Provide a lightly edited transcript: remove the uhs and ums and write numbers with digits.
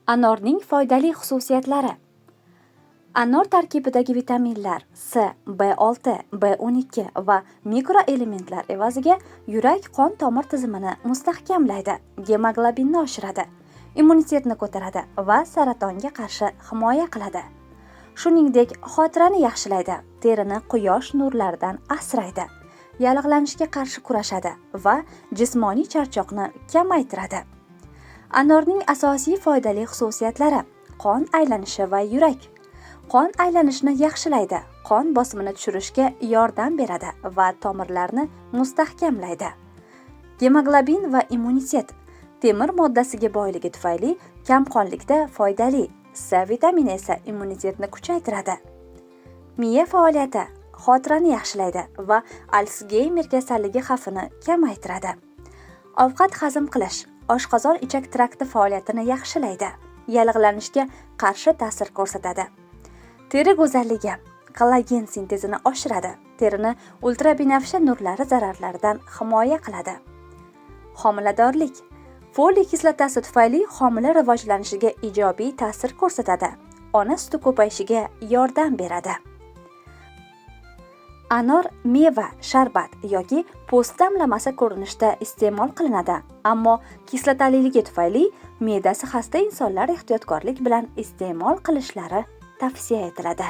Anorning foydali xususiyatlari. Anor tarkibidagi vitaminlar C, B6, B12 va mikroelementlar evaziga yurak qon tomir tizimini mustahkamlaydi, gemoglobinni oshiradi, immunitetni ko'taradi va saratonga qarshi himoya qiladi. Shuningdek, xotirani yaxshilaydi, terini quyosh nurlaridan asraydi, yallig'lanishga qarshi kurashadi va jismoniy charchoqni kamaytiradi. Anorning asosiy foydali xususiyatlari: qon aylanishi va yurak. Qon aylanishini yaxshilaydi, qon bosimini tushirishga yordam beradi va tomirlarni mustahkamlaydi. Gemoglobin va immunitet. Temir moddasiga boyligi tufayli kamqonlikda foydali. C vitamini esa immunitetni kuchaytiradi. Miya faoliyati. Xotirani yaxshilaydi va Alsgeymer kasalligi xavfini kamaytiradi. Ovqat hazm qilish. Oshqozon ichak trakti faoliyatini yaxshilaydi, yallig'lanishga qarshi ta'sir ko'rsatadi. Teri go'zalligi. Kollagen sintezini oshiradi, terini ultrabinafsha nurlari zararlaridan himoya qiladi. Homiladorlik. Foliy kislotasi tufayli homila rivojlanishiga ijobiy ta'sir ko'rsatadi. Ona suti ko'payishiga yordam beradi. Anor meva, sharbat yoki po'st damlamasi ko'rinishda iste'mol qilinadi, ammo kislotaliligi tufayli me'dasi xasta insonlar ehtiyotkorlik bilan iste'mol qilishlari tavsiya etiladi.